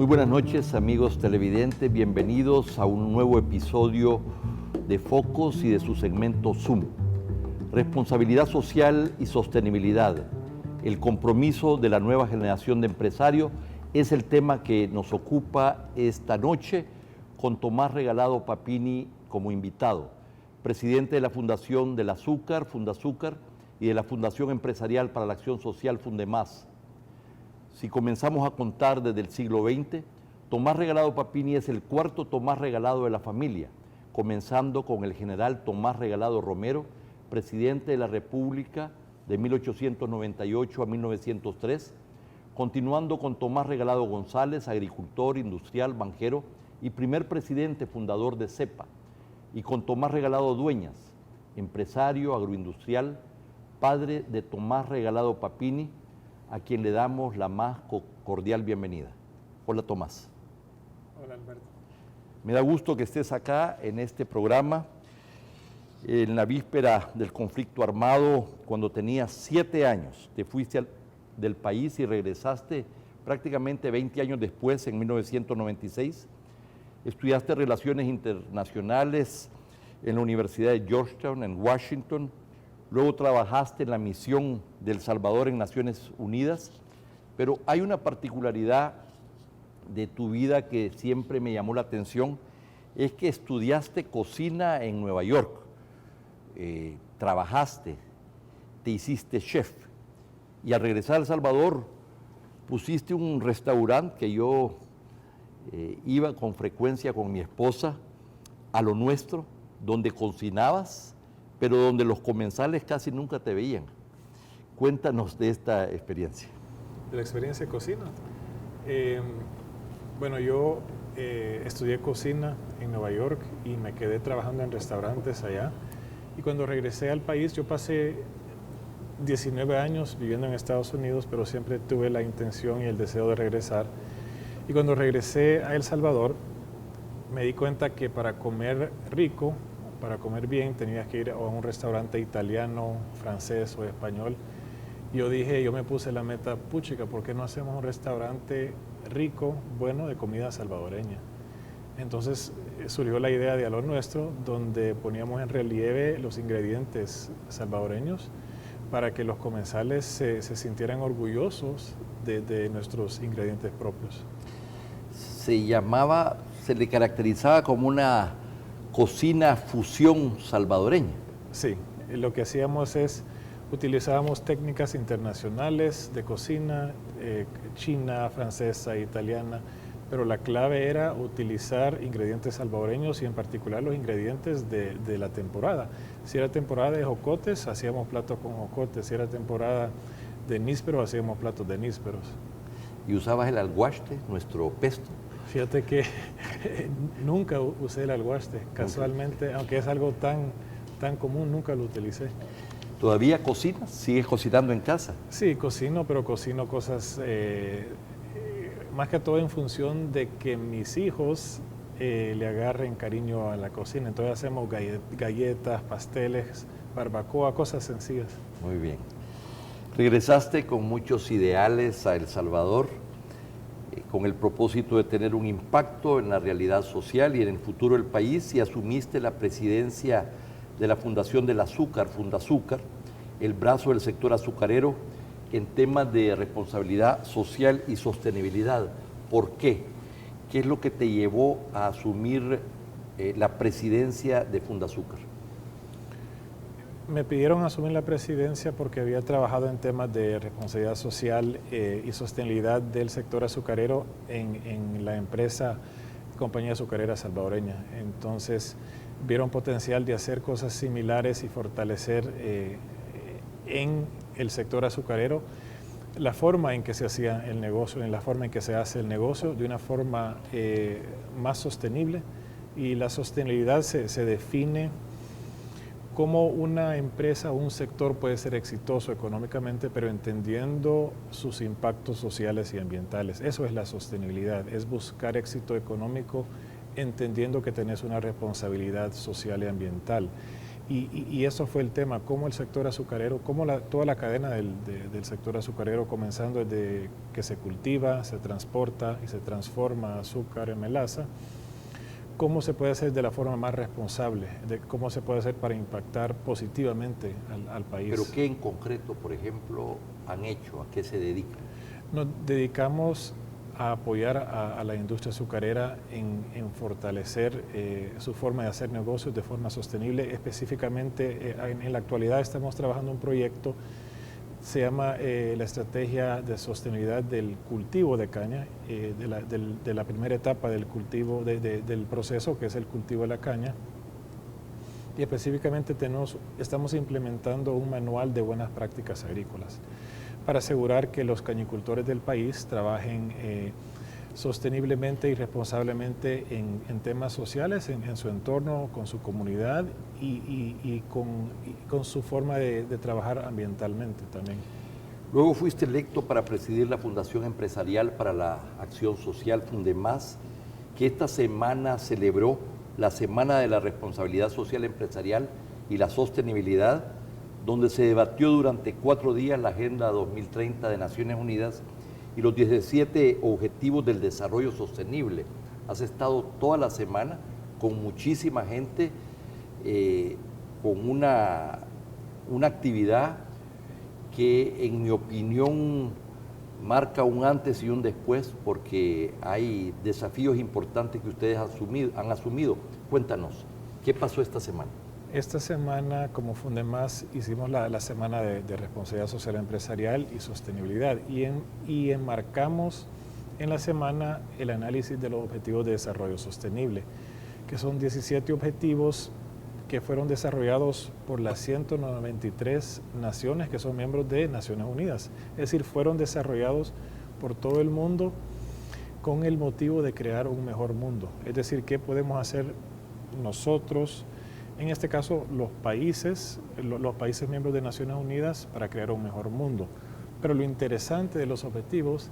Muy buenas noches, amigos televidentes, bienvenidos a un nuevo episodio de Focos y de su segmento Zoom. Responsabilidad social y sostenibilidad, el compromiso de la nueva generación de empresarios es el tema que nos ocupa esta noche con Tomás Regalado Papini como invitado, presidente de la Fundación del Azúcar, Fundazúcar, y de la Fundación Empresarial para la Acción Social, Fundemás. Si comenzamos a contar desde el siglo XX, Tomás Regalado Papini es el cuarto Tomás Regalado de la familia, comenzando con el general Tomás Regalado Romero, presidente de la República de 1898 a 1903, continuando con Tomás Regalado González, agricultor, industrial, banquero y primer presidente fundador de CEPA, y con Tomás Regalado Dueñas, empresario agroindustrial, padre de Tomás Regalado Papini, a quien le damos la más cordial bienvenida. Hola, Tomás. Hola, Alberto. Me da gusto que estés acá en este programa, en la víspera del conflicto armado, cuando tenías 7 años. Te fuiste del país y regresaste prácticamente 20 años después, en 1996. Estudiaste Relaciones Internacionales en la Universidad de Georgetown, en Washington. Luego trabajaste en la misión de El Salvador en Naciones Unidas, pero hay una particularidad de tu vida que siempre me llamó la atención, es que estudiaste cocina en Nueva York, trabajaste, te hiciste chef, y al regresar a El Salvador pusiste un restaurante que yo iba con frecuencia con mi esposa, a Lo Nuestro, donde cocinabas, pero donde los comensales casi nunca te veían. Cuéntanos de esta experiencia. ¿De la experiencia de cocina? Bueno, yo estudié cocina en Nueva York y me quedé trabajando en restaurantes allá. Y cuando regresé al país, yo pasé 19 años viviendo en Estados Unidos, pero siempre tuve la intención y el deseo de regresar. Y cuando regresé a El Salvador, me di cuenta que para comer rico, para comer bien, tenías que ir a un restaurante italiano, francés o español. Yo me puse la meta, puchica, ¿por qué no hacemos un restaurante rico, bueno, de comida salvadoreña? Entonces surgió la idea de A Lo Nuestro, donde poníamos en relieve los ingredientes salvadoreños para que los comensales se sintieran orgullosos de nuestros ingredientes propios. Se le caracterizaba como una cocina fusión salvadoreña. Sí, lo que hacíamos es, utilizábamos técnicas internacionales de cocina, china, francesa, italiana, pero la clave era utilizar ingredientes salvadoreños y en particular los ingredientes de la temporada. Si era temporada de jocotes, hacíamos platos con jocotes. Si era temporada de nísperos, hacíamos platos de nísperos. ¿Y usabas el alguaste, nuestro pesto? Fíjate que nunca usé el alguaste, casualmente, aunque es algo tan común, nunca lo utilicé. ¿Todavía cocinas? ¿Sigues cocinando en casa? Sí, cocino, pero cocino cosas más que todo en función de que mis hijos le agarren cariño a la cocina. Entonces hacemos galletas, pasteles, barbacoa, cosas sencillas. Muy bien. Regresaste con muchos ideales a El Salvador, con el propósito de tener un impacto en la realidad social y en el futuro del país, y asumiste la presidencia de la Fundación del Azúcar, Fundazúcar, el brazo del sector azucarero en temas de responsabilidad social y sostenibilidad. ¿Por qué? ¿Qué es lo que te llevó a asumir la presidencia de Fundazúcar? Me pidieron asumir la presidencia porque había trabajado en temas de responsabilidad social y sostenibilidad del sector azucarero en la empresa Compañía Azucarera Salvadoreña. Entonces vieron potencial de hacer cosas similares y fortalecer en el sector azucarero la forma en que se hacía el negocio, en la forma en que se hace el negocio de una forma más sostenible. Y la sostenibilidad se define cómo una empresa o un sector puede ser exitoso económicamente, pero entendiendo sus impactos sociales y ambientales. Eso es la sostenibilidad, es buscar éxito económico entendiendo que tenés una responsabilidad social y ambiental. Y eso fue el tema, cómo el sector azucarero, cómo toda la cadena del sector azucarero, comenzando desde que se cultiva, se transporta y se transforma azúcar en melaza, cómo se puede hacer de la forma más responsable, de cómo se puede hacer para impactar positivamente al país. ¿Pero qué en concreto, por ejemplo, han hecho? ¿A qué se dedican? Nos dedicamos a apoyar a la industria azucarera en fortalecer su forma de hacer negocios de forma sostenible. Específicamente, en la actualidad estamos trabajando un proyecto, se llama la Estrategia de Sostenibilidad del Cultivo de Caña, de la primera etapa del cultivo, del proceso, que es el cultivo de la caña. Y específicamente estamos implementando un manual de buenas prácticas agrícolas para asegurar que los cañicultores del país trabajen sosteniblemente y responsablemente en temas sociales, en su entorno, con su comunidad y con su forma de trabajar ambientalmente también. Luego fuiste electo para presidir la Fundación Empresarial para la Acción Social, Fundemás, que esta semana celebró la Semana de la Responsabilidad Social Empresarial y la Sostenibilidad, donde se debatió durante 4 días la Agenda 2030 de Naciones Unidas y los 17 Objetivos del Desarrollo Sostenible. Has estado toda la semana con muchísima gente, con una actividad que, en mi opinión, marca un antes y un después, porque hay desafíos importantes que ustedes han asumido. Cuéntanos, ¿qué pasó esta semana? Esta semana, como Fundemás, hicimos la Semana de Responsabilidad Social Empresarial y Sostenibilidad y enmarcamos en la semana el análisis de los Objetivos de Desarrollo Sostenible, que son 17 objetivos que fueron desarrollados por las 193 naciones que son miembros de Naciones Unidas. Es decir, fueron desarrollados por todo el mundo con el motivo de crear un mejor mundo. Es decir, ¿qué podemos hacer nosotros? En este caso, los países miembros de Naciones Unidas para crear un mejor mundo. Pero lo interesante de los objetivos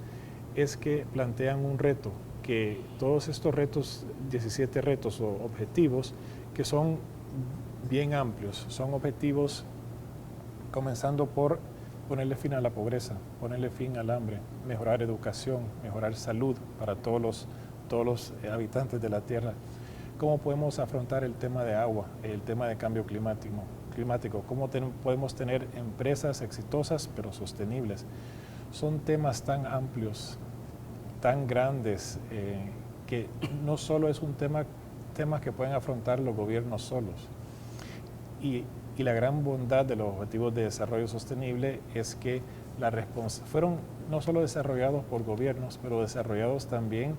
es que plantean un reto, que todos estos retos, 17 retos o objetivos, que son bien amplios, son objetivos comenzando por ponerle fin a la pobreza, ponerle fin al hambre, mejorar educación, mejorar salud para todos los habitantes de la Tierra. ¿Cómo podemos afrontar el tema de agua, el tema de cambio climático? ¿Cómo podemos tener empresas exitosas pero sostenibles? Son temas tan amplios, tan grandes, que no solo es un temas que pueden afrontar los gobiernos solos. Y la gran bondad de los Objetivos de Desarrollo Sostenible es que fueron no solo desarrollados por gobiernos, pero desarrollados también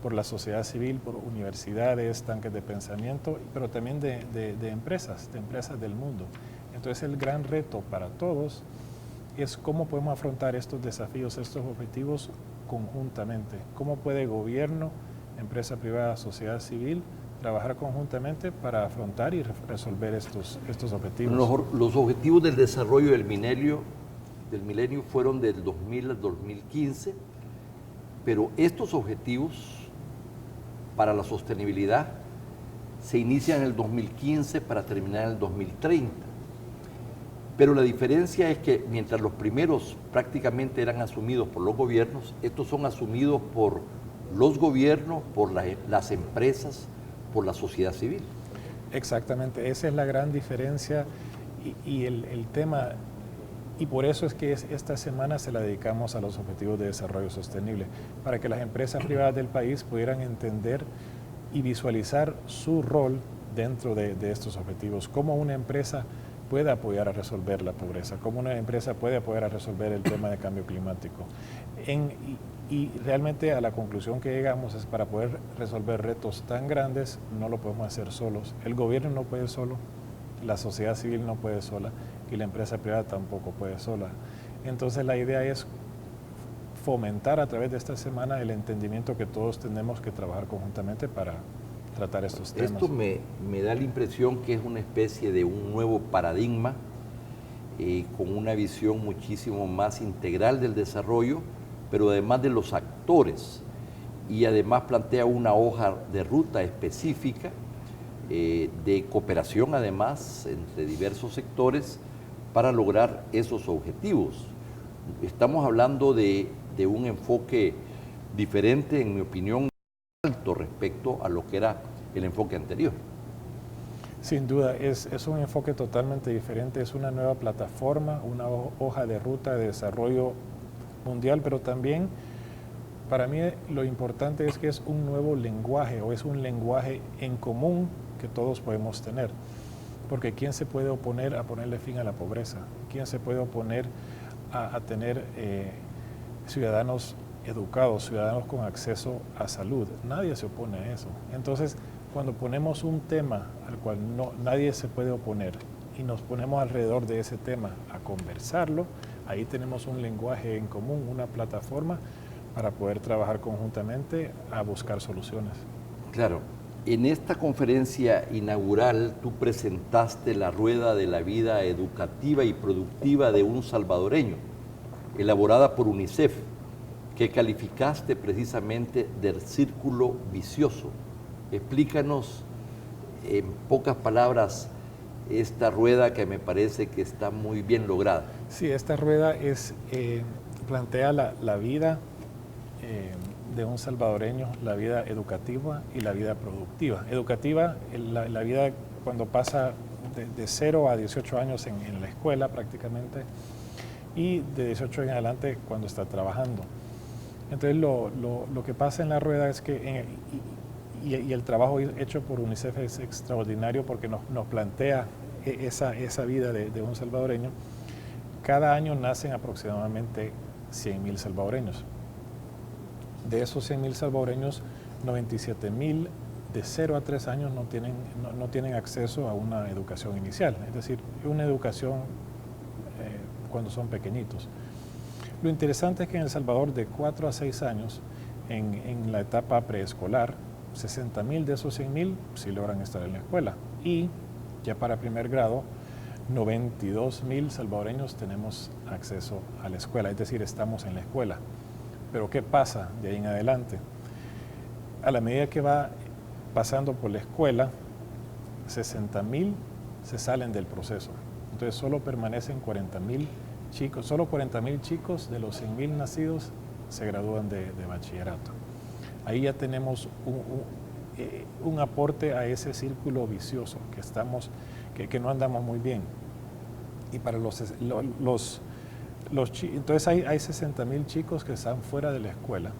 por la sociedad civil, por universidades, tanques de pensamiento, pero también de empresas del mundo. Entonces el gran reto para todos es cómo podemos afrontar estos desafíos, estos objetivos conjuntamente. Cómo puede gobierno, empresa privada, sociedad civil, trabajar conjuntamente para afrontar y resolver estos objetivos. Los objetivos del desarrollo del milenio fueron del 2000 al 2015, pero estos objetivos para la sostenibilidad se inician en el 2015 para terminar en el 2030. Pero la diferencia es que mientras los primeros prácticamente eran asumidos por los gobiernos, estos son asumidos por los gobiernos, por las empresas, por la sociedad civil. Exactamente, esa es la gran diferencia y el tema, y por eso es que esta semana se la dedicamos a los Objetivos de Desarrollo Sostenible, para que las empresas privadas del país pudieran entender y visualizar su rol dentro de estos objetivos, cómo una empresa puede apoyar a resolver la pobreza, cómo una empresa puede apoyar a resolver el tema de cambio climático. Y realmente a la conclusión que llegamos es para poder resolver retos tan grandes no lo podemos hacer solos. El gobierno no puede solo, la sociedad civil no puede sola y la empresa privada tampoco puede sola. Entonces la idea es fomentar a través de esta semana el entendimiento que todos tenemos que trabajar conjuntamente para tratar estos temas. Esto me da la impresión que es una especie de un nuevo paradigma con una visión muchísimo más integral del desarrollo, pero además de los actores, y además plantea una hoja de ruta específica de cooperación además entre diversos sectores para lograr esos objetivos. Estamos hablando de un enfoque diferente, en mi opinión, alto respecto a lo que era el enfoque anterior. Sin duda, es un enfoque totalmente diferente, es una nueva plataforma, una hoja de ruta de desarrollo mundial, pero también para mí lo importante es que es un nuevo lenguaje o es un lenguaje en común que todos podemos tener. Porque ¿quién se puede oponer a ponerle fin a la pobreza? ¿Quién se puede oponer a tener ciudadanos educados, ciudadanos con acceso a salud? Nadie se opone a eso. Entonces, cuando ponemos un tema al cual nadie se puede oponer y nos ponemos alrededor de ese tema a conversarlo, ahí tenemos un lenguaje en común, una plataforma para poder trabajar conjuntamente a buscar soluciones. Claro, en esta conferencia inaugural tú presentaste la rueda de la vida educativa y productiva de un salvadoreño, elaborada por UNICEF, que calificaste precisamente del círculo vicioso. Explícanos en pocas palabras esta rueda que me parece que está muy bien lograda. Sí, esta rueda plantea la vida de un salvadoreño, la vida educativa y la vida productiva. Educativa, la vida cuando pasa de 0 a 18 años en la escuela prácticamente, y de 18 en adelante cuando está trabajando. Entonces lo que pasa en la rueda es que, y el trabajo hecho por UNICEF es extraordinario porque nos plantea esa vida de un salvadoreño. Cada año nacen aproximadamente 100,000 salvadoreños. De esos 100,000 salvadoreños, 97,000 de 0 a 3 años no tienen acceso a una educación inicial, es decir, una educación cuando son pequeñitos. Lo interesante es que en El Salvador, de 4 a 6 años, en la etapa preescolar, 60,000 de esos 100,000 sí logran estar en la escuela. Y ya para primer grado, 92,000 salvadoreños tenemos acceso a la escuela, es decir, estamos en la escuela. Pero ¿qué pasa de ahí en adelante? A la medida que va pasando por la escuela, 60,000 se salen del proceso. Entonces solo permanecen 40,000 chicos, solo 40,000 chicos de los 100,000 nacidos se gradúan de bachillerato. Ahí ya tenemos un aporte a ese círculo vicioso que no andamos muy bien. Y para entonces hay 60,000 chicos que están fuera de la escuela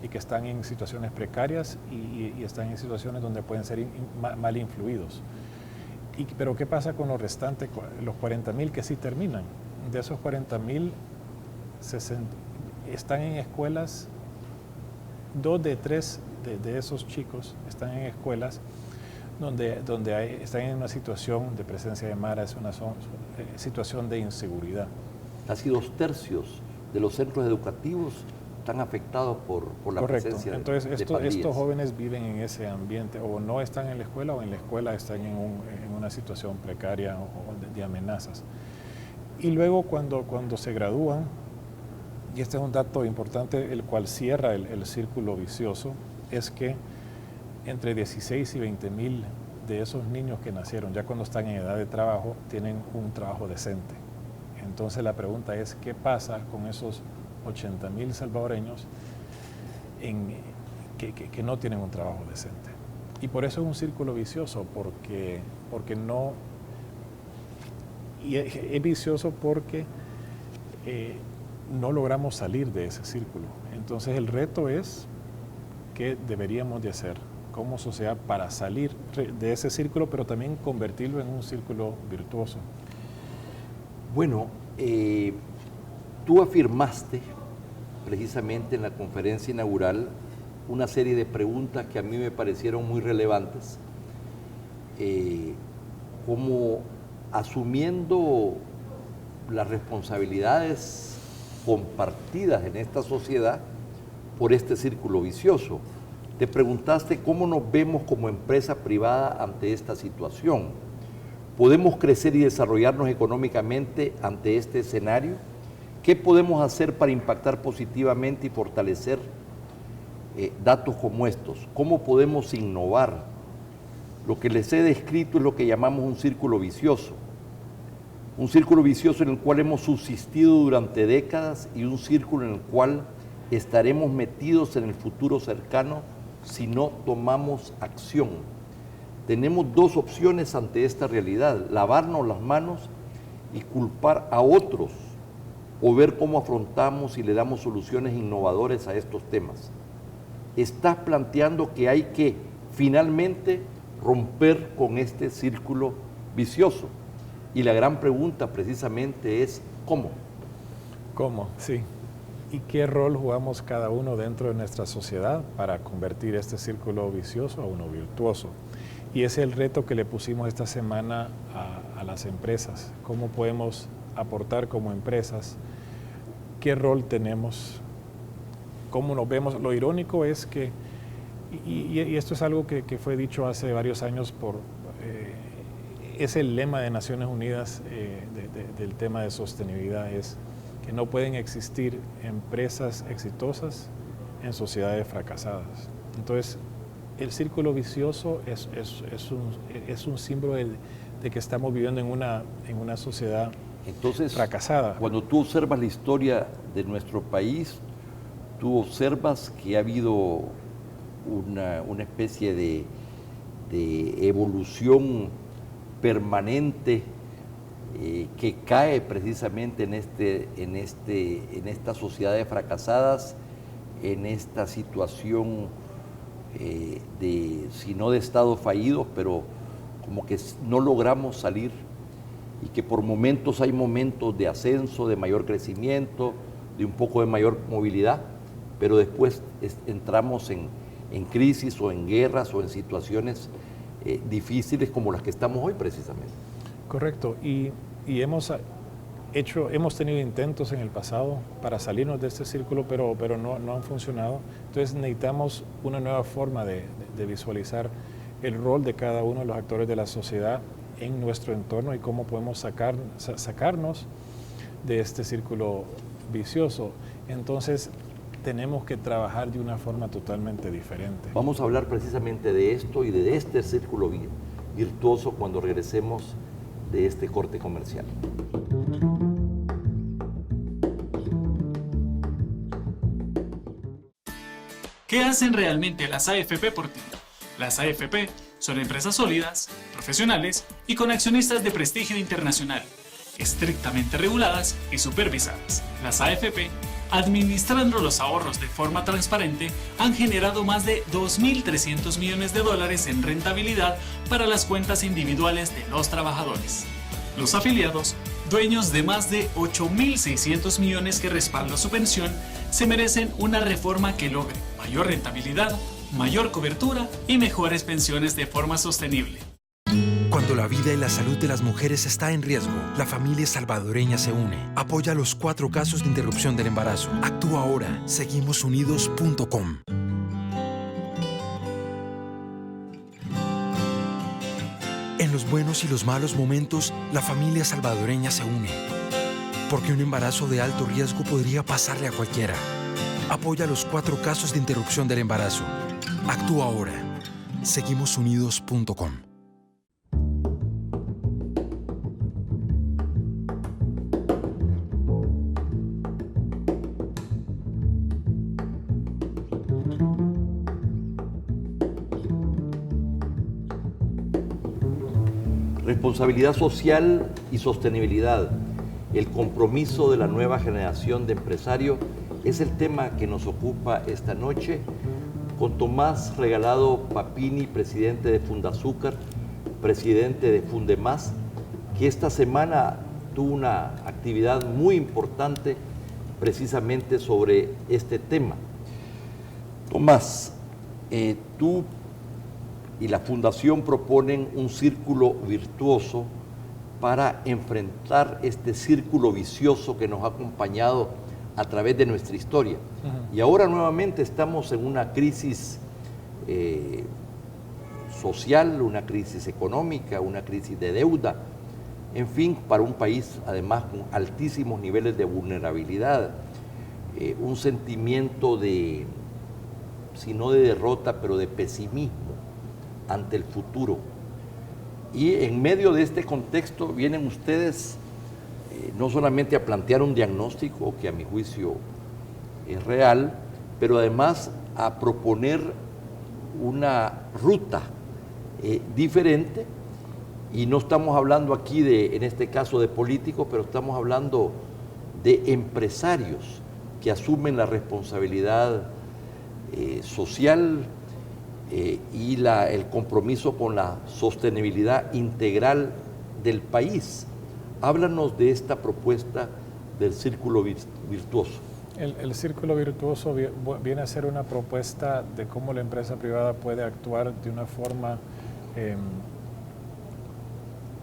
y que están en situaciones precarias y están en situaciones donde pueden ser mal influidos. Pero ¿qué pasa con los restantes, los 40,000 que sí terminan? De esos 40,000, están en escuelas, 2 de 3 de esos chicos están en escuelas donde están en una situación de presencia de mara, es una situación de inseguridad. Casi 2/3 de los centros educativos están afectados por la presencia de pandillas. Entonces estos jóvenes viven en ese ambiente, o no están en la escuela, o en la escuela están en una situación precaria o de amenazas. Y luego cuando se gradúan, y este es un dato importante, el cual cierra el círculo vicioso, es que entre 16 y 20,000 de esos niños que nacieron ya cuando están en edad de trabajo tienen un trabajo decente. Entonces la pregunta es, ¿qué pasa con esos 80,000 salvadoreños que no tienen un trabajo decente? Y por eso es un círculo vicioso, porque no... Y es vicioso porque no logramos salir de ese círculo. Entonces el reto es qué deberíamos de hacer como sociedad para salir de ese círculo, pero también convertirlo en un círculo virtuoso. Bueno, tú afirmaste precisamente en la conferencia inaugural una serie de preguntas que a mí me parecieron muy relevantes, como asumiendo las responsabilidades compartidas en esta sociedad por este círculo vicioso. Te preguntaste cómo nos vemos como empresa privada ante esta situación. ¿Podemos crecer y desarrollarnos económicamente ante este escenario? ¿Qué podemos hacer para impactar positivamente y fortalecer datos como estos? ¿Cómo podemos innovar Lo que les he descrito es lo que llamamos un círculo vicioso. Un círculo vicioso en el cual hemos subsistido durante décadas y un círculo en el cual estaremos metidos en el futuro cercano si no tomamos acción. Tenemos dos opciones ante esta realidad: lavarnos las manos y culpar a otros, o ver cómo afrontamos y le damos soluciones innovadoras a estos temas. Estás planteando que hay que finalmente romper con este círculo vicioso. Y la gran pregunta precisamente es ¿cómo? ¿Cómo? Sí. ¿Y qué rol jugamos cada uno dentro de nuestra sociedad para convertir este círculo vicioso a uno virtuoso? Y ese es el reto que le pusimos esta semana a las empresas. ¿Cómo podemos aportar como empresas? ¿Qué rol tenemos? ¿Cómo nos vemos? Lo irónico es que, y esto es algo que fue dicho hace varios años es el lema de Naciones Unidas del tema de sostenibilidad, es que no pueden existir empresas exitosas en sociedades fracasadas. Entonces, el círculo vicioso es un símbolo de que estamos viviendo en una sociedad fracasada. Cuando tú observas la historia de nuestro país, tú observas que ha habido una especie de evolución permanente que cae precisamente en estas sociedades fracasadas, en esta situación si no de estado fallido, pero como que no logramos salir, y que por momentos hay momentos de ascenso, de mayor crecimiento, de un poco de mayor movilidad, pero después entramos en crisis o en guerras o en situaciones difíciles como las que estamos hoy precisamente. Correcto, y hemos tenido intentos en el pasado para salirnos de este círculo, pero no han funcionado. Entonces necesitamos una nueva forma de visualizar el rol de cada uno de los actores de la sociedad en nuestro entorno y cómo podemos sacarnos de este círculo vicioso. Entonces tenemos que trabajar de una forma totalmente diferente. Vamos a hablar precisamente de esto y de este círculo virtuoso cuando regresemos de este corte comercial. ¿Qué hacen realmente las AFP por ti? Las AFP son empresas sólidas, profesionales y con accionistas de prestigio internacional, estrictamente reguladas y supervisadas. Las AFP, administrando los ahorros de forma transparente, han generado más de 2.300 millones de dólares en rentabilidad para las cuentas individuales de los trabajadores. Los afiliados, dueños de más de 8.600 millones que respaldan su pensión, se merecen una reforma que logre mayor rentabilidad, mayor cobertura y mejores pensiones de forma sostenible. Cuando la vida y la salud de las mujeres está en riesgo, la familia salvadoreña se une. Apoya los 4 casos de interrupción del embarazo. Actúa ahora. Seguimosunidos.com. En los buenos y los malos momentos, la familia salvadoreña se une. Porque un embarazo de alto riesgo podría pasarle a cualquiera. Apoya los 4 casos de interrupción del embarazo. Actúa ahora. Seguimosunidos.com. Responsabilidad social y sostenibilidad, el compromiso de la nueva generación de empresarios, es el tema que nos ocupa esta noche con Tomás Regalado Papini, presidente de Fundazúcar, presidente de Fundemás, que esta semana tuvo una actividad muy importante precisamente sobre este tema. Tomás, tú y la Fundación proponen un círculo virtuoso para enfrentar este círculo vicioso que nos ha acompañado a través de nuestra historia. Y ahora nuevamente estamos en una crisis social, una crisis económica, una crisis de deuda, en fin, para un país además con altísimos niveles de vulnerabilidad, un sentimiento de, si no de derrota, pero de pesimismo ante el futuro. Y en medio de este contexto vienen ustedes no solamente a plantear un diagnóstico que a mi juicio es real, pero además a proponer una ruta diferente, y no estamos hablando aquí en este caso de políticos, pero estamos hablando de empresarios que asumen la responsabilidad social y el compromiso con la sostenibilidad integral del país. Háblanos de esta propuesta del círculo virtuoso. El círculo virtuoso viene a ser una propuesta de cómo la empresa privada puede actuar de una forma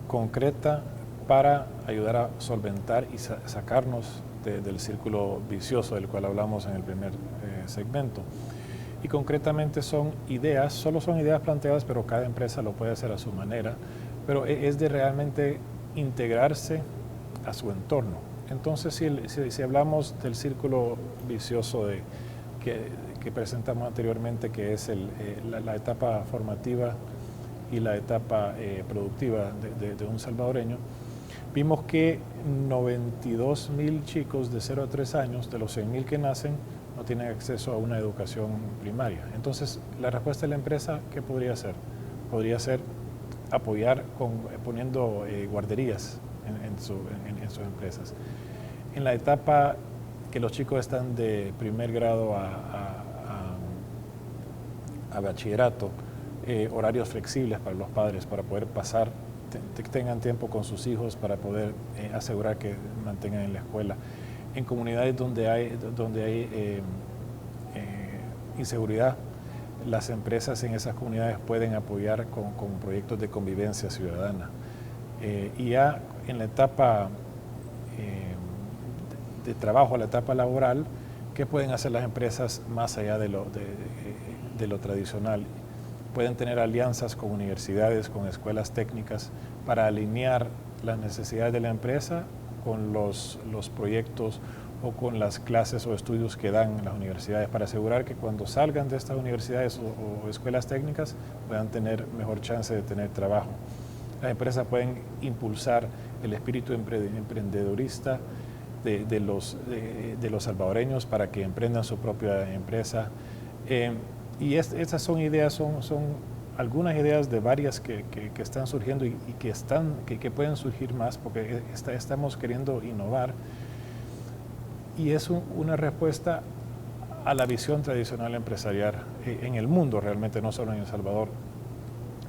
concreta para ayudar a solventar y sacarnos del círculo vicioso del cual hablamos en el primer segmento. Y concretamente son ideas, solo son ideas planteadas, pero cada empresa lo puede hacer a su manera, pero es de realmente integrarse a su entorno. Entonces, si hablamos del círculo vicioso que presentamos anteriormente, que es la etapa formativa y la etapa productiva de un salvadoreño, vimos que 92.000 chicos de 0 a 3 años, de los 100.000 que nacen, no tienen acceso a una educación primaria. Entonces, la respuesta de la empresa, ¿qué podría ser? Podría ser apoyar poniendo guarderías en sus empresas. En la etapa que los chicos están de primer grado a bachillerato, horarios flexibles para los padres, para poder pasar, tengan tiempo con sus hijos, para poder asegurar que mantengan en la escuela. En comunidades donde hay inseguridad, las empresas en esas comunidades pueden apoyar con proyectos de convivencia ciudadana. Y ya en la etapa de trabajo, la etapa laboral, ¿qué pueden hacer las empresas más allá de lo tradicional? Pueden tener alianzas con universidades, con escuelas técnicas, para alinear las necesidades de la empresa con los proyectos o con las clases o estudios que dan las universidades, para asegurar que cuando salgan de estas universidades o escuelas técnicas puedan tener mejor chance de tener trabajo. Las empresas pueden impulsar el espíritu emprendedorista de los salvadoreños para que emprendan su propia empresa. Y estas son ideas, son algunas ideas de varias que están surgiendo y que pueden surgir más, porque estamos queriendo innovar. Y es una respuesta a la visión tradicional empresarial en el mundo, realmente, no solo en El Salvador,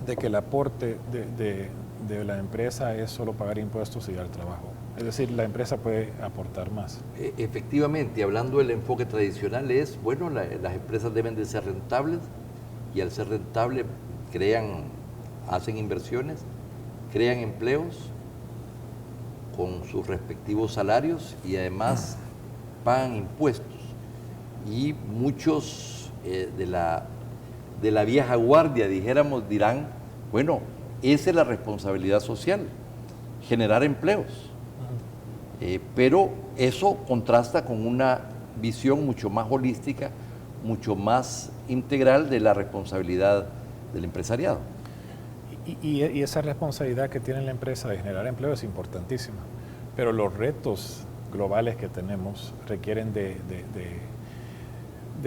de que el aporte de la empresa es solo pagar impuestos y dar trabajo. Es decir, la empresa puede aportar más. Efectivamente, hablando del enfoque tradicional es, bueno, las empresas deben de ser rentables, y al ser rentables hacen inversiones, crean empleos con sus respectivos salarios y además pagan impuestos. Y muchos de la vieja guardia, dirán, bueno, esa es la responsabilidad social, generar empleos. Pero eso contrasta con una visión mucho más holística, mucho más integral de la responsabilidad del empresariado. Y esa responsabilidad que tiene la empresa de generar empleo es importantísima, pero los retos globales que tenemos requieren de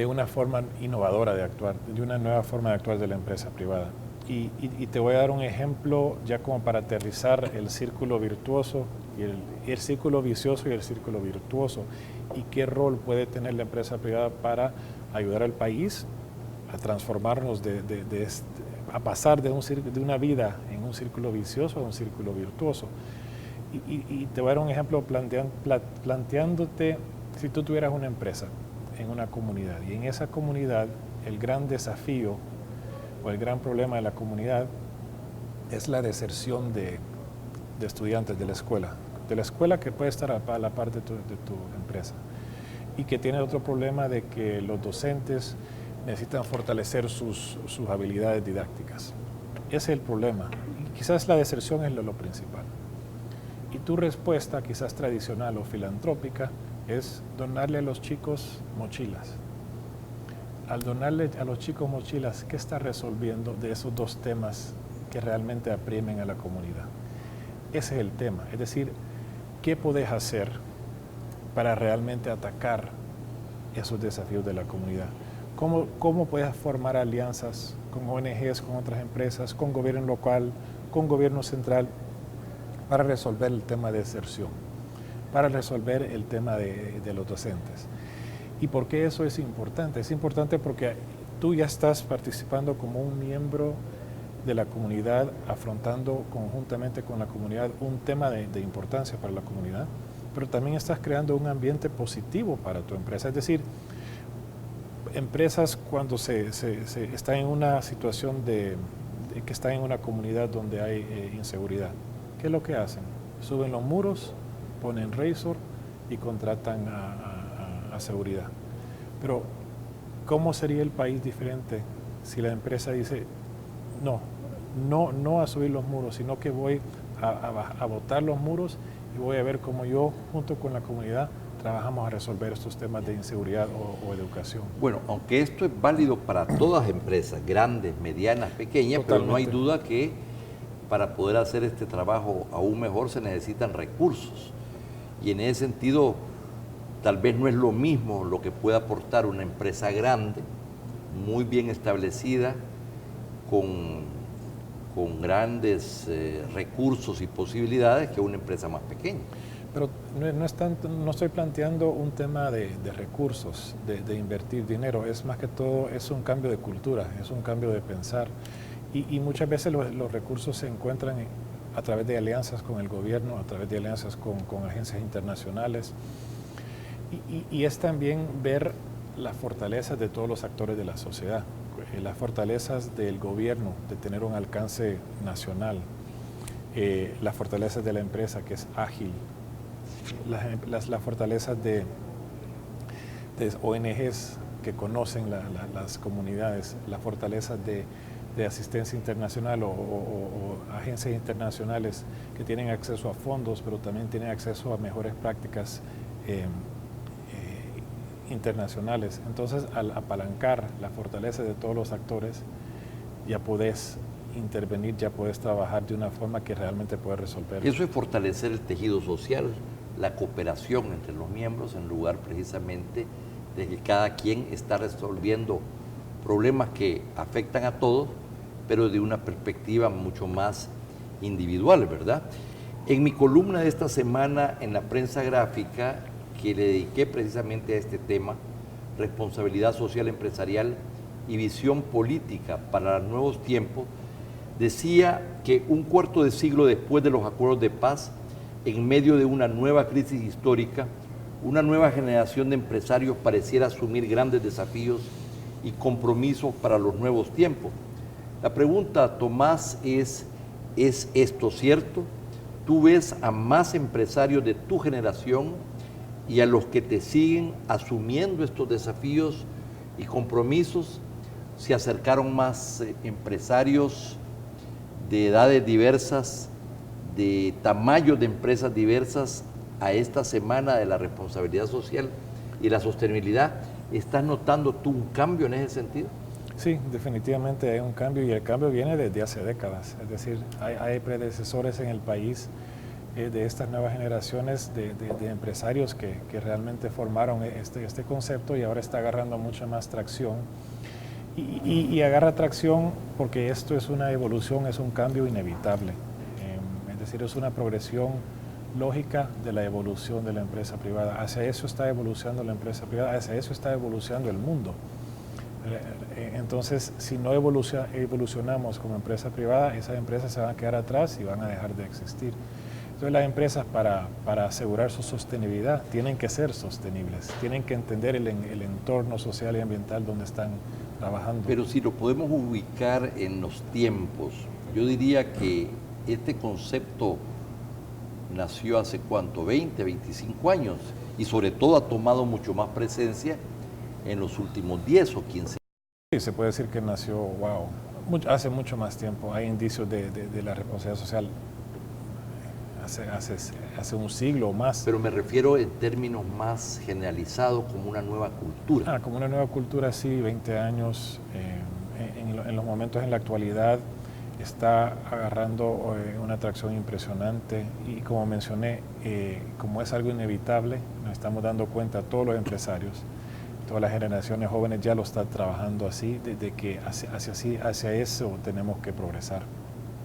una forma innovadora de actuar, de una nueva forma de actuar de la empresa privada. Y te voy a dar un ejemplo ya como para aterrizar el círculo virtuoso y el círculo vicioso y el círculo virtuoso, y qué rol puede tener la empresa privada para ayudar al país a transformarnos a pasar de una vida en un círculo vicioso a un círculo virtuoso. Y te voy a dar un ejemplo planteándote, si tú tuvieras una empresa en una comunidad, y en esa comunidad el gran desafío o el gran problema de la comunidad es la deserción de estudiantes de la escuela que puede estar a la par de tu empresa, y que tiene otro problema de que los docentes necesitan fortalecer sus habilidades didácticas. Ese es el problema. Y quizás la deserción es lo principal. Y tu respuesta, quizás tradicional o filantrópica, es donarle a los chicos mochilas. al donarle a los chicos mochilas, ¿qué está resolviendo de esos dos temas que realmente apremien a la comunidad? Ese es el tema, es decir, ¿qué podés hacer para realmente atacar esos desafíos de la comunidad? ¿Cómo puedes formar alianzas con ONGs, con otras empresas, con gobierno local, con gobierno central, para resolver el tema de deserción, para resolver el tema de los docentes? ¿Y por qué eso es importante? Es importante porque tú ya estás participando como un miembro de la comunidad, afrontando conjuntamente con la comunidad un tema de importancia para la comunidad, pero también estás creando un ambiente positivo para tu empresa. Es decir, empresas cuando se están en una situación que están en una comunidad donde hay inseguridad, ¿qué es lo que hacen? Suben los muros, ponen Razor y contratan a seguridad. Pero ¿cómo sería el país diferente si la empresa dice no a subir los muros, sino que voy a botar los muros y voy a ver cómo yo junto con la comunidad trabajamos a resolver estos temas de inseguridad o educación? Bueno, aunque esto es válido para todas las empresas, grandes, medianas, pequeñas, Totalmente. pero no hay duda que para poder hacer este trabajo aún mejor se necesitan recursos. Y en ese sentido, tal vez no es lo mismo lo que puede aportar una empresa grande, muy bien establecida, con grandes recursos y posibilidades, que una empresa más pequeña. Pero no estoy planteando un tema de recursos, de invertir dinero, es más que todo, es un cambio de cultura, es un cambio de pensar. Y muchas veces los recursos se encuentran a través de alianzas con el gobierno, a través de alianzas con agencias internacionales. Y es también ver las fortalezas de todos los actores de la sociedad, las fortalezas del gobierno, de tener un alcance nacional, las fortalezas de la empresa, que es ágil, las fortalezas de ONGs que conocen las comunidades, las fortalezas de asistencia internacional o agencias internacionales que tienen acceso a fondos, pero también tienen acceso a mejores prácticas internacionales. Entonces, al apalancar la fortaleza de todos los actores, ya podés intervenir, ya podés trabajar de una forma que realmente puede resolver. Eso es fortalecer el tejido social, la cooperación entre los miembros, en lugar precisamente de que cada quien está resolviendo problemas que afectan a todos, pero de una perspectiva mucho más individual, ¿verdad? En mi columna de esta semana en la prensa gráfica, que le dediqué precisamente a este tema, responsabilidad social empresarial y visión política para los nuevos tiempos, decía que un cuarto de siglo después de los acuerdos de paz, en medio de una nueva crisis histórica, una nueva generación de empresarios pareciera asumir grandes desafíos y compromisos para los nuevos tiempos. La pregunta, Tomás, ¿es esto cierto? ¿Tú ves a más empresarios de tu generación y a los que te siguen asumiendo estos desafíos y compromisos? ¿Se acercaron más empresarios de edades diversas, de tamaños de empresas diversas a esta semana de la responsabilidad social y la sostenibilidad? ¿Estás notando tú un cambio en ese sentido? Sí, definitivamente hay un cambio, y el cambio viene desde hace décadas. Es decir, hay predecesores en el país de estas nuevas generaciones de empresarios que realmente formaron este concepto, y ahora está agarrando mucha más tracción. Y agarra tracción porque esto es una evolución, es un cambio inevitable. Es decir, es una progresión lógica de la evolución de la empresa privada. Hacia eso está evolucionando la empresa privada, hacia eso está evolucionando el mundo. Entonces, si no evolucionamos como empresa privada, esas empresas se van a quedar atrás y van a dejar de existir. Entonces, las empresas, para asegurar su sostenibilidad, tienen que ser sostenibles, tienen que entender el entorno social y ambiental donde están trabajando. Pero si lo podemos ubicar en los tiempos, yo diría que este concepto nació hace ¿cuánto? 20, 25 años, y sobre todo ha tomado mucho más presencia en los últimos 10 o 15 años. Sí, se puede decir que nació, hace mucho más tiempo. Hay indicios de la responsabilidad social hace un siglo o más. Pero me refiero en términos más generalizados como una nueva cultura. Como una nueva cultura, sí, 20 años. En los momentos en la actualidad está agarrando una atracción impresionante y como mencioné, como es algo inevitable, nos estamos dando cuenta todos los empresarios, todas las generaciones jóvenes ya lo están trabajando así, de que hacia eso tenemos que progresar.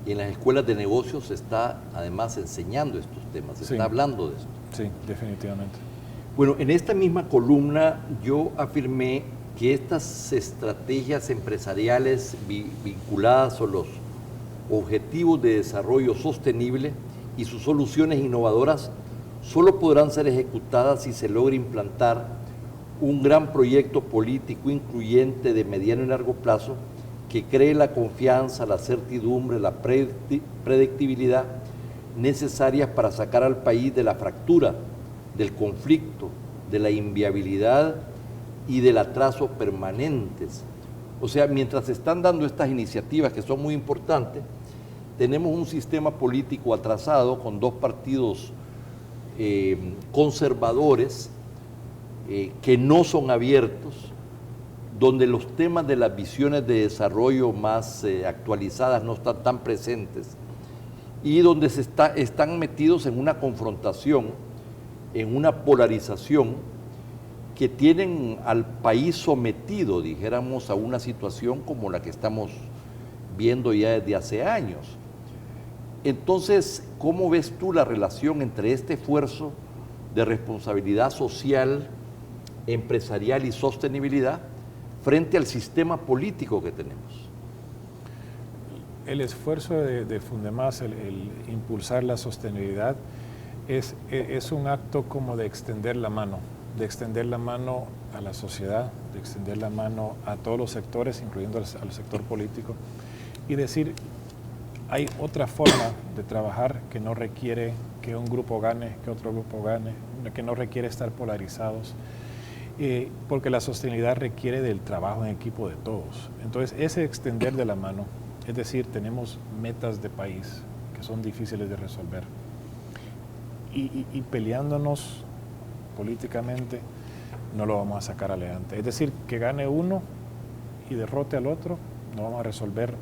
Y en las escuelas de negocios se está además enseñando estos temas, se está hablando de esto. Sí, definitivamente. Bueno, en esta misma columna yo afirmé que estas estrategias empresariales vinculadas a los objetivos de desarrollo sostenible y sus soluciones innovadoras solo podrán ser ejecutadas si se logra implantar un gran proyecto político incluyente de mediano y largo plazo que cree la confianza, la certidumbre, la predictibilidad necesarias para sacar al país de la fractura, del conflicto, de la inviabilidad y del atraso permanentes. O sea, mientras se están dando estas iniciativas que son muy importantes, tenemos un sistema político atrasado con dos partidos conservadores que no son abiertos, donde los temas de las visiones de desarrollo más actualizadas no están tan presentes y donde están metidos en una confrontación, en una polarización que tienen al país sometido, dijéramos, a una situación como la que estamos viendo ya desde hace años. Entonces, ¿cómo ves tú la relación entre este esfuerzo de responsabilidad social, empresarial y sostenibilidad frente al sistema político que tenemos? El esfuerzo de Fundemás, el impulsar la sostenibilidad, es un acto como de extender la mano a la sociedad, de extender la mano a todos los sectores, incluyendo al sector político, y decir, hay otra forma de trabajar que no requiere que un grupo gane, que otro grupo gane, que no requiere estar polarizados, porque la sostenibilidad requiere del trabajo en equipo de todos. Entonces, ese extender de la mano, es decir, tenemos metas de país que son difíciles de resolver, y peleándonos políticamente no lo vamos a sacar adelante. Es decir, que gane uno y derrote al otro, no vamos a resolver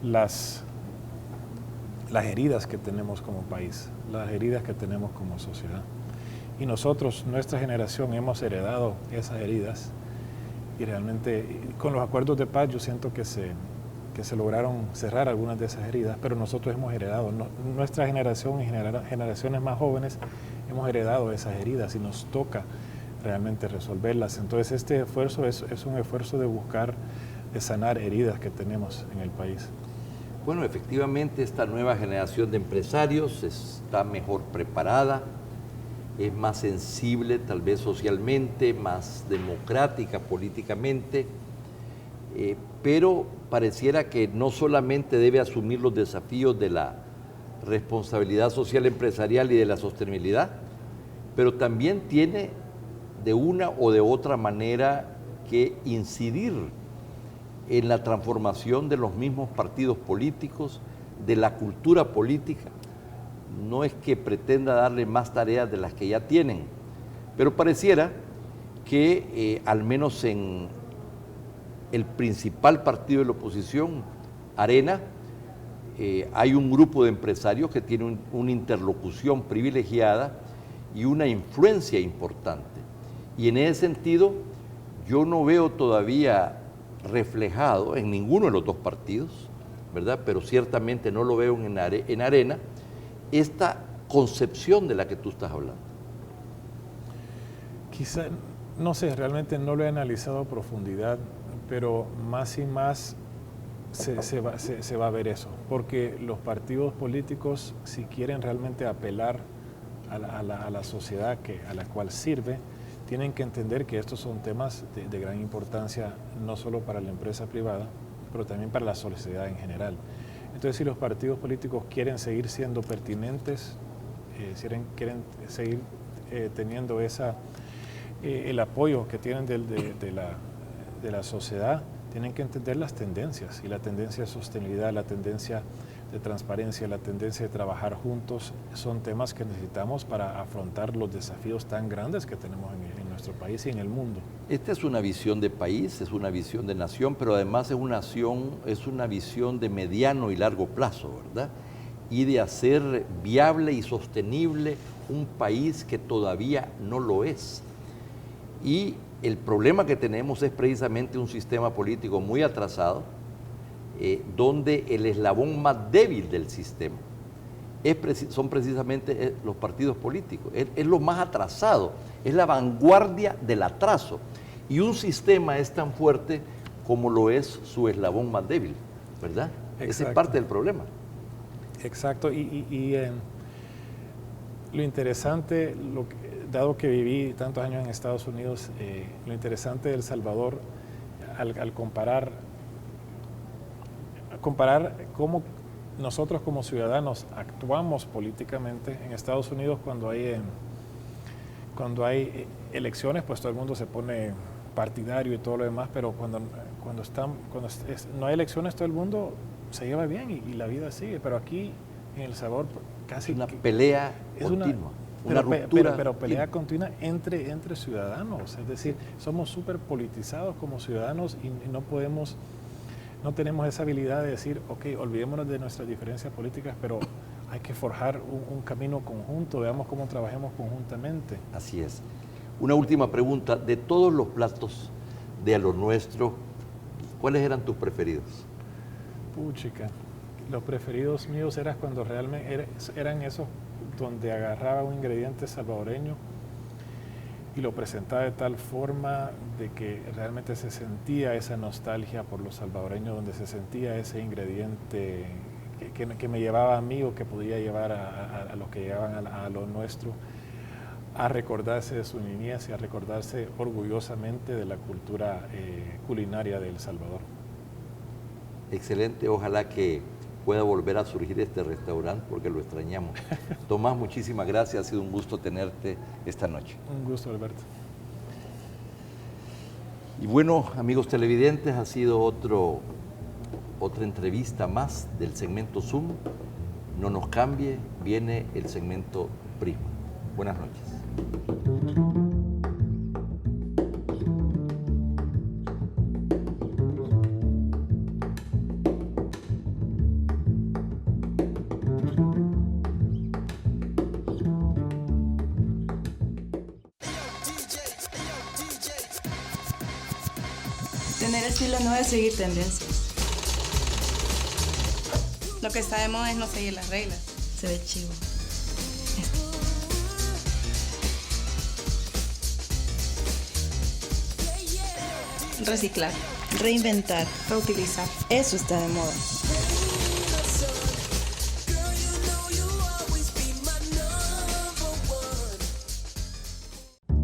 las heridas que tenemos como país, las heridas que tenemos como sociedad. Y nosotros, nuestra generación, hemos heredado esas heridas y realmente con los acuerdos de paz yo siento que se lograron cerrar algunas de esas heridas, pero nosotros hemos heredado, nuestra generación y generaciones más jóvenes hemos heredado esas heridas y nos toca realmente resolverlas. Entonces este esfuerzo es un esfuerzo de buscar, de sanar heridas que tenemos en el país. Bueno, efectivamente esta nueva generación de empresarios está mejor preparada, es más sensible tal vez socialmente, más democrática políticamente, pero pareciera que no solamente debe asumir los desafíos de la responsabilidad social empresarial y de la sostenibilidad, pero también tiene de una o de otra manera que incidir en la transformación de los mismos partidos políticos, de la cultura política. No es que pretenda darle más tareas de las que ya tienen, pero pareciera que al menos en el principal partido de la oposición, Arena, hay un grupo de empresarios que tiene una interlocución privilegiada y una influencia importante. Y en ese sentido, yo no veo todavía reflejado en ninguno de los dos partidos, ¿verdad? Pero ciertamente no lo veo en Arena, esta concepción de la que tú estás hablando. Quizá, no sé, realmente no lo he analizado a profundidad, pero más y más se va a ver eso, porque los partidos políticos, si quieren realmente apelar a la sociedad a la cual sirve, tienen que entender que estos son temas de gran importancia, no solo para la empresa privada, pero también para la sociedad en general. Entonces, si los partidos políticos quieren seguir siendo pertinentes, quieren seguir teniendo el apoyo que tienen de la sociedad, tienen que entender las tendencias, y la tendencia de sostenibilidad, la tendencia de transparencia, la tendencia de trabajar juntos, son temas que necesitamos para afrontar los desafíos tan grandes que tenemos en nuestro país y en el mundo. Esta es una visión de país, es una visión de nación, pero además es una visión de mediano y largo plazo, ¿verdad? Y de hacer viable y sostenible un país que todavía no lo es. Y el problema que tenemos es precisamente un sistema político muy atrasado, donde el eslabón más débil del sistema son precisamente los partidos políticos. Es lo más atrasado, es la vanguardia del atraso. Y un sistema es tan fuerte como lo es su eslabón más débil, ¿verdad? Esa es parte del problema. Exacto, lo interesante, dado que viví tantos años en Estados Unidos, lo interesante de El Salvador, al comparar cómo nosotros como ciudadanos actuamos políticamente. En Estados Unidos, cuando hay elecciones, pues todo el mundo se pone partidario y todo lo demás, pero cuando no hay elecciones, todo el mundo se lleva bien y la vida sigue. Pero aquí en El Salvador casi es una pelea continua, una ruptura. Pero pelea continua entre ciudadanos. Es decir, somos súper politizados como ciudadanos y no tenemos esa habilidad de decir, ok, olvidémonos de nuestras diferencias políticas, pero hay que forjar un camino conjunto, veamos cómo trabajemos conjuntamente. Así es. Una última pregunta, de todos los platos de A lo Nuestro, ¿cuáles eran tus preferidos? Puchica, los preferidos míos eran cuando realmente eran esos donde agarraba un ingrediente salvadoreño y lo presentaba de tal forma de que realmente se sentía esa nostalgia por los salvadoreños, donde se sentía ese ingrediente que me llevaba a mí o que podía llevar a los que llegaban a lo nuestro, a recordarse de su niñez y a recordarse orgullosamente de la cultura culinaria de El Salvador. Excelente, ojalá que pueda volver a surgir este restaurante porque lo extrañamos. Tomás, muchísimas gracias, ha sido un gusto tenerte esta noche. Un gusto, Alberto. Y bueno, amigos televidentes, ha sido otra entrevista más del segmento Zoom. No nos cambie, viene el segmento Prisma. Buenas noches. Tener estilo no es seguir tendencias. Lo que está de moda es no seguir las reglas. Se ve chivo. Reciclar, Reinventar. reutilizar. Eso está de moda.